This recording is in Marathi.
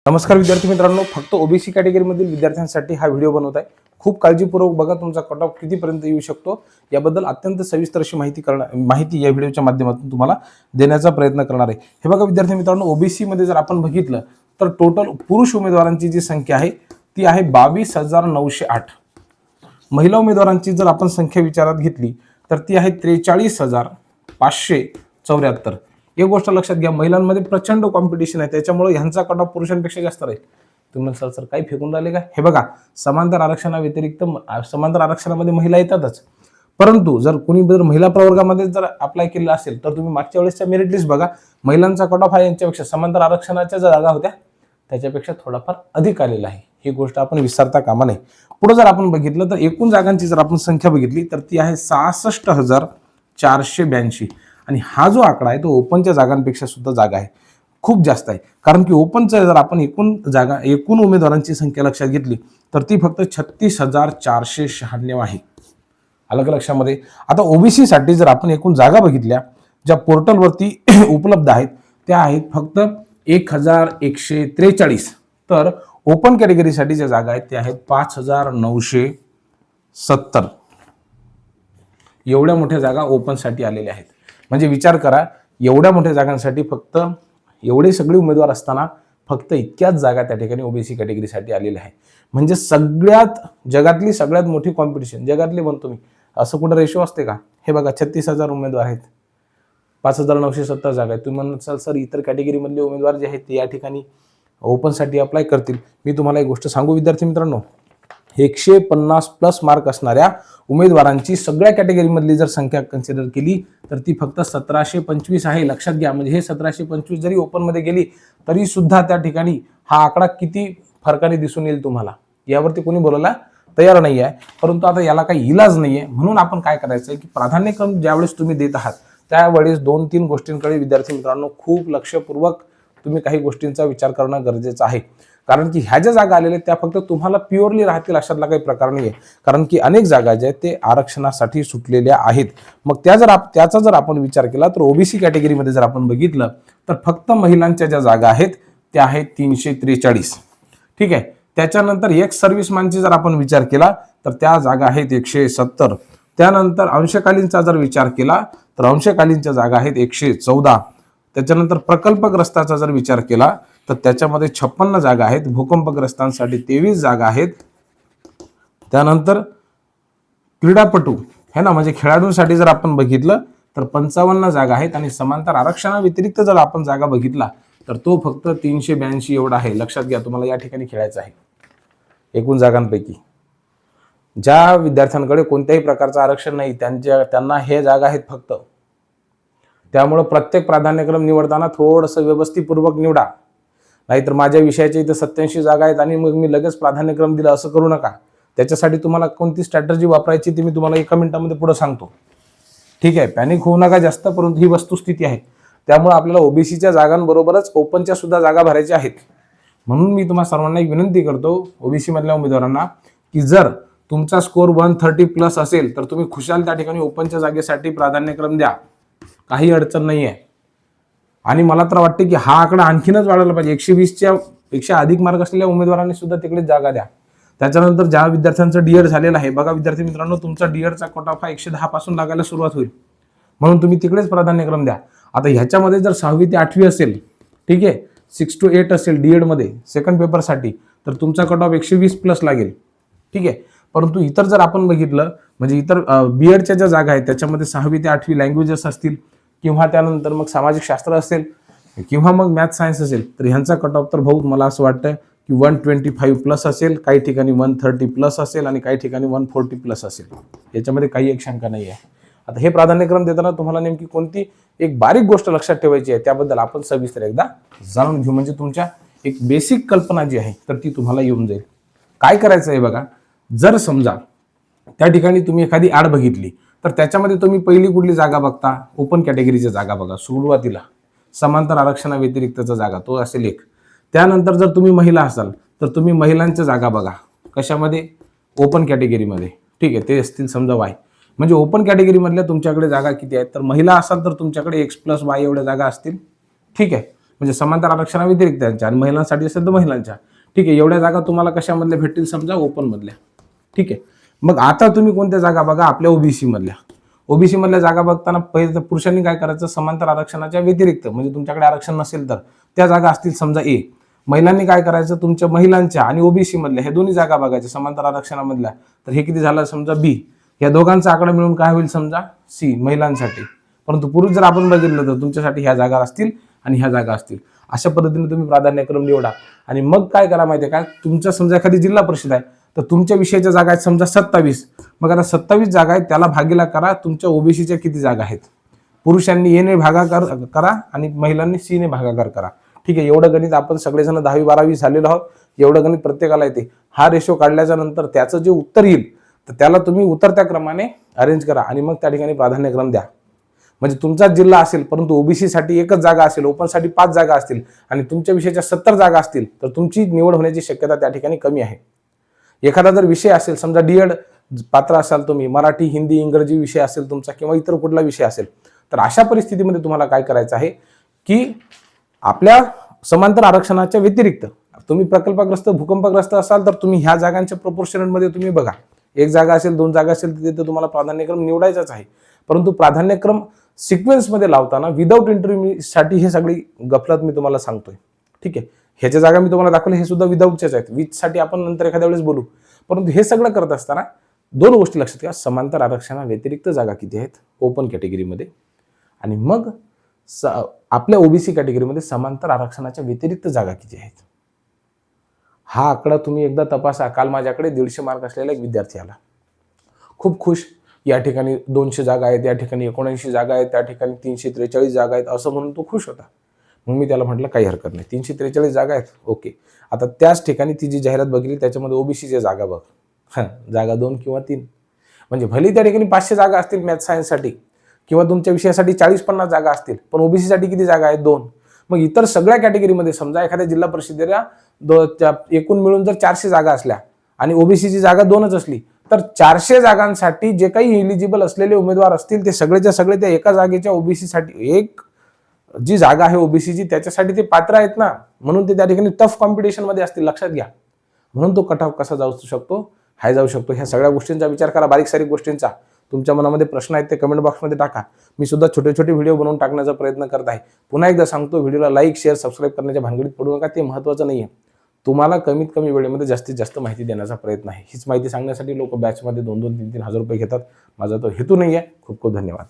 नमस्कार विद्यार्थी मित्रांनो, फक्त ओबीसी कॅटेगरीमधील विद्यार्थ्यांसाठी हा व्हिडिओ बनवत आहे। खूप काळजीपूर्वक बघा, तुमचा कट ऑफ कितीपर्यंत येऊ शकतो याबद्दल अत्यंत सविस्तर अशी माहिती या व्हिडिओच्या माध्यमातून तुम्हाला देण्याचा प्रयत्न करणार आहे। हे बघा विद्यार्थी मित्रांनो, ओबीसी मध्ये जर आपण बघितलं तर टोटल पुरुष उमेदवारांची जी संख्या आहे ती आहे 22,908। महिला उमेदवारांची जर आपण संख्या विचारात घेतली तर ती आहे 43,574। एक गोष्ट लक्षात घ्या, महिलांमध्ये प्रचंड कॉम्पिटिशन आहे, त्याच्यामुळे ह्यांचा कट ऑफ पुरुषांपेक्षा जास्त राहील। तुम्ही म्हणाल सर काही फेकून राहिले का? हे बघा, समांतर आरक्षणाव्यतिरिक्त समांतर आरक्षणामध्ये महिला येतातच, परंतु जर कुणी महिला प्रवर्गामध्ये जर अप्लाय केलेला असेल तर तुम्ही मागच्या वेळेसच्या मेरिट लिस्ट बघा, महिलांचा कट ऑफ हा यांच्यापेक्षा समांतर आरक्षणाच्या ज्या जागा होत्या त्याच्यापेक्षा थोडाफार अधिक आलेला आहे। ही गोष्ट आपण विसरता कामा नये। पुढे जर आपण बघितलं तर एकूण जागांची जर आपण संख्या बघितली तर ती आहे 66,482 आणि हा जो आकडा आहे तो ओपनच्या जागांपेक्षा सुद्धा जागा आहे, खूप जास्त आहे। कारण की ओपनचा जर आपण एकूण उमेदवारांची संख्या लक्षात घेतली तर ती फक्त 36,496 आहे। अलग लक्षामध्ये। आता ओबीसी साठी जर आपण एकूण जागा बघितल्या ज्या पोर्टलवरती उपलब्ध आहेत त्या आहेत फक्त 1,143, तर ओपन कॅटेगरीसाठी ज्या जागा आहेत त्या आहेत 5,970। एवढ्या मोठ्या जागा ओपन साठी आलेल्या आहेत। म्हणजे विचार करा, एवढ्या मोठ्या जागांसाठी फक्त एवढे सगळे उमेदवार असताना फक्त इतक्याच जागा त्या ठिकाणी ओबीसी कॅटेगरीसाठी आलेल्या आहे। म्हणजे जगातली सगळ्यात मोठी कॉम्पिटिशन, जगातली म्हणतो मी, असं कुठं रेशो असते का? हे बघा, 36,000 उमेदवार आहेत, 5,970 जागा आहेत। तुम्ही म्हणाल सर इतर कॅटेगरीमधले उमेदवार जे आहेत ते या ठिकाणी ओपनसाठी अप्लाय करतील। मी तुम्हाला एक गोष्ट सांगू विद्यार्थी मित्रांनो, 150 प्लस मार्क असणाऱ्या उमेदवारांची सगळ्या कॅटेगरीमधली जर संख्या कन्सिडर केली तर ती फक्त 1,725 आहे। लक्षात घ्या, म्हणजे हे 1,725 जरी ओपन मध्ये गेली तरी सुद्धा त्या ठिकाणी हा आकडा किती फरकाने दिसून येईल तुम्हाला, यावरती कोणी बोलायला तयार नाही आहे। परंतु आता याला काही इलाज नाही आहे, म्हणून आपण काय करायचं आहे की प्राधान्यक्रम ज्यावेळेस तुम्ही देत आहात त्यावेळेस 2-3 गोष्टींकडे विद्यार्थी मित्रांनो खूप लक्षपूर्वक तुम्ही काही गोष्टींचा विचार करणं गरजेचं आहे। कारण की ह्या ज्या जागा आलेल्या त्या फक्त तुम्हाला प्युअरली राहतील अशातला काही प्रकार नाही आहे, कारण की अनेक जागा ज्या आहेत ते आरक्षणासाठी सुटलेल्या आहेत। मग त्याचा जर आपण विचार केला तर ओबीसी कॅटेगरीमध्ये जर आपण बघितलं तर फक्त महिलांच्या ज्या जागा आहेत त्या आहेत 343, ठीक आहे। त्याच्यानंतर एक्स सर्व्हिसमॅनची जर आपण विचार केला तर त्या जागा आहेत 170। त्यानंतर अंशकालीनचा जर विचार केला तर अंशकालीनच्या जागा आहेत 114। त्याच्यानंतर प्रकल्पग्रस्ताचा जर विचार केला तर त्याच्यामध्ये 56 जागा आहेत, भूकंपग्रस्तांसाठी 23 जागा आहेत। त्यानंतर क्रीडापटू है ना, म्हणजे खेळाडूंसाठी जर आपण बघितलं तर 55 जागा आहेत आणि समांतर आरक्षणाव्यतिरिक्त जर आपण जागा बघितला तर तो फक्त 382 एवढा आहे। लक्षात घ्या, तुम्हाला या ठिकाणी खेळायचं आहे। एकूण जागांपैकी ज्या विद्यार्थ्यांकडे कोणत्याही प्रकारचं आरक्षण नाही त्यांना हे जागा आहेत फक्त। त्यामुळे प्रत्येक प्राधान्यक्रम निवडताना थोडंसं व्यवस्थितपूर्वक निवडा, नाहीतर माझ्या विषयाच्या इथे 87 जागा आहेत आणि मग मी लगेच प्राधान्यक्रम दिला असं करू नका। त्याच्यासाठी तुम्हाला कोणती स्ट्रॅटेजी वापरायची ती मी तुम्हाला 1 मिनिटामध्ये पुढे सांगतो, ठीक आहे। पॅनिक होऊ नका जास्त, परंतु ही वस्तुस्थिती आहे। त्यामुळे आपल्याला ओबीसीच्या जागांबरोबरच ओपनच्या सुद्धा जागा भरायच्या आहेत। म्हणून मी तुम्हाला सर्वांना एक विनंती करतो ओबीसी मधल्या उमेदवारांना की जर तुमचा स्कोर 130 प्लस असेल तर तुम्ही खुशाल त्या ठिकाणी ओपनच्या जागेसाठी प्राधान्यक्रम द्या, काही अडचण नाही आहे। आणि मला तर वाटते की हा आकडा आणखीनच वाढवला पाहिजे, 120च्या पेक्षा अधिक मार्क असलेल्या उमेदवारांनी सुद्धा तिकडे जागा द्या। त्याच्यानंतर ज्या विद्यार्थ्यांचं डीएड झालेलं आहे, बघा विद्यार्थी मित्रांनो, तुमचा डीएडचा कट ऑफ हा 110 पासून लागायला सुरुवात होईल, म्हणून तुम्ही तिकडेच प्राधान्यक्रम द्या। आता ह्याच्यामध्ये जर 6वी ते 8वी असेल, ठीक आहे, 6 to 8 असेल डीएड मध्ये सेकंड पेपरसाठी, तर तुमचा कट ऑफ 120 प्लस लागेल, ठीक आहे। परंतु इतर जर आपण बघितलं म्हणजे इतर बीएडच्या ज्या जागा आहेत त्याच्यामध्ये 6वी ते 8वी लँग्वेजेस असतील किंवा त्यानंतर मग सामाजिक शास्त्र असेल किंवा मग मॅथ सायन्स असेल, तर ह्यांचा कट ऑफ तर बहुत मला असं वाटतं की 125 प्लस असेल, काही ठिकाणी 130 प्लस असेल आणि काही ठिकाणी 140 प्लस असेल। याच्यामध्ये काही एक शंका नाही आहे। आता हे प्राधान्यक्रम देताना तुम्हाला नेमकी कोणती एक बारीक गोष्ट लक्षात ठेवायची आहे त्याबद्दल आपण सविस्तर एकदा जाणून घेऊ, म्हणजे तुमच्या एक बेसिक कल्पना जी आहे तर ती तुम्हाला येऊन जाईल। काय करायचं आहे बघा, जर समजा त्या ठिकाणी तुम्ही एखादी ॲड बघितली तर त्याच्यामध्ये तुम्ही पहिली कुठली जागा बघता, ओपन कॅटेगरीची जागा बघा सुरुवातीला, समांतर आरक्षणाव्यतिरिक्तचा जागा तो असेल एक। त्यानंतर जर तुम्ही महिला असाल तर तुम्ही महिलांच्या जागा बघा, कशामध्ये, ओपन कॅटेगरीमध्ये, ठीक आहे, ते असतील समजा वाय। म्हणजे ओपन कॅटेगरी मधल्या तुमच्याकडे जागा किती आहेत, तर महिला असाल तर तुमच्याकडे X+Y एवढ्या जागा असतील, ठीक आहे। म्हणजे समांतर आरक्षणाव्यतिरिक्त त्यांच्या, आणि महिलांसाठी असेल तर महिलांच्या. ठीक आहे, एवढ्या जागा तुम्हाला कशामधल्या भेटतील, समजा ओपन मधल्या. ठीक आहे, मग आता तुम्ही कोणत्या जागा बघा, आपल्या ओबीसी मधल्या. ओबीसी मधल्या जागा बघताना पहिले तर पुरुषांनी काय करायचं, समांतर आरक्षणाच्या व्यतिरिक्त, म्हणजे तुमच्याकडे आरक्षण नसेल तर त्या जागा असतील समजा ए. महिलांनी काय करायचं, तुमच्या महिलांच्या आणि ओबीसी मधल्या हे दोन्ही जागा बघायच्या समांतर आरक्षणामधल्या. तर हे किती झालं समजा बी. या दोघांचा आकडा मिळून काय होईल समजा सी महिलांसाठी. परंतु पुरुष जर आपण बघितलं तर तुमच्यासाठी ह्या जागा असतील आणि ह्या जागा असतील. अशा पद्धतीने तुम्ही प्राधान्यक्रम निवडा. आणि मग काय करा माहितीये का, तुमच्या समजा एखादी जिल्हा परिषद आहे तर तुमच्या विषयाच्या जागा आहेत समजा 27. मग आता 27 जागा आहेत, त्याला भागीला करा तुमच्या ओबीसीच्या किती जागा आहेत. पुरुषांनी ए ने भागाकार करा आणि महिलांनी सी ने भागाकार करा. ठीक आहे, एवढं गणित आपण सगळेजण 10वी 12वी झालेलो आहोत. एवढं गणित प्रत्येकाला येते. हा रेशो काढल्याच्या नंतर त्याचं जे उत्तर येईल तर त्याला तुम्ही उतरत्या क्रमाने अरेंज करा आणि मग त्या ठिकाणी प्राधान्यक्रम द्या. म्हणजे तुमचा जिल्हा असेल परंतु ओबीसी साठी एकच जागा असेल, ओपन साठी 5 जागा असतील आणि तुमच्या विषयाच्या 70 जागा असतील तर तुमची निवड होण्याची शक्यता त्या ठिकाणी कमी आहे. एखादा जर विषय असेल समजा डीएड पात्र असाल तुम्ही, मराठी हिंदी इंग्रजी विषय असेल तुमचा किंवा इतर कुठला विषय असेल, तर अशा परिस्थितीमध्ये तुम्हाला काय करायचं आहे की आपल्या समांतर आरक्षणाच्या व्यतिरिक्त तुम्ही प्रकल्पग्रस्त भूकंपग्रस्त असाल तर तुम्ही ह्या जागांच्या प्रोपोर्शनल मध्ये तुम्ही बघा. एक जागा असेल 2 जागा असेल तर तिथे तुम्हाला प्राधान्यक्रम निवडायचाच आहे. परंतु प्राधान्यक्रम सिक्वेन्स मध्ये लावताना विदाऊट इंटरव्ह्यू साठी हे सगळी गफलत मी तुम्हाला सांगतोय. ठीक आहे, ह्याच्या जागा मी तुम्हाला दाखवले हे सुद्धा विदाऊटच्याच आहेत. विच साठी आपण नंतर एखाद्या वेळेस बोलू. परंतु हे सगळं करत असताना 2 गोष्टी लक्षात घ्या, समांतर आरक्षणा व्यतिरिक्त जागा किती आहेत ओपन कॅटेगरीमध्ये, आणि मग आपल्या ओबीसी कॅटेगरीमध्ये समांतर आरक्षणाच्या व्यतिरिक्त जागा किती आहेत. हा आकडा तुम्ही एकदा तपासा. काल माझ्याकडे 150 मार्क असलेला एक विद्यार्थी आला, खूप खुश. या ठिकाणी 200 जागा आहेत, या ठिकाणी 79 जागा आहेत, त्या ठिकाणी 343 जागा आहेत असं म्हणून तो खुश होता. मग मी त्याला म्हटलं काही हरकत नाही, 343 जागा आहेत, ओके. आता त्याच ठिकाणी ती जी जाहिरात बघितली त्याच्यामध्ये ओबीसीच्या जागा बघ, जागा 2 किंवा 3. म्हणजे भले त्या ठिकाणी 500 जागा असतील मॅथ सायन्ससाठी किंवा तुमच्या विषयासाठी 40-50 जागा असतील, पण ओबीसी साठी किती जागा आहेत 2. मग इतर सगळ्या कॅटेगरीमध्ये समजा एखाद्या जिल्हा परिषदेला एकूण मिळून जर 400 जागा असल्या आणि ओबीसीची जागा 2च असली तर 400 जागांसाठी जे काही एलिजिबल असलेले उमेदवार असतील ते सगळेच्या सगळे त्या एका जागेच्या ओबीसी साठी, एक जी जागा आहे ओबीसीची त्याच्यासाठी ते पात्र आहेत ना, म्हणून ते त्या ठिकाणी टफ कॉम्पिटिशन मध्ये असतील, लक्षात घ्या. म्हणून तो कट ऑफ कसा जाऊ शकतो, हाय जाऊ शकतो. ह्या सगळ्या गोष्टींचा विचार करा, बारीक सारीक गोष्टींचा. तुमच्या मनामध्ये प्रश्न आहेत ते कमेंट बॉक्समध्ये टाका. मी सुद्धा छोटे छोटे व्हिडिओ बनवून टाकण्याचा प्रयत्न करत आहे. पुन्हा एकदा सांगतो, व्हिडिओला लाईक शेअर सबस्क्राईब करण्याच्या भानगडीत पडू नका, ते महत्त्वाचं नाहीये. तुम्हाला कमीत कमी वेळेमध्ये जास्तीत जास्त माहिती देण्याचा प्रयत्न आहे. हीच माहिती सांगण्यासाठी लोक बॅचमध्ये 2-2, 3-3 हजार रुपये घेतात. माझा तो हेतू नाहीये. खूप खूप धन्यवाद.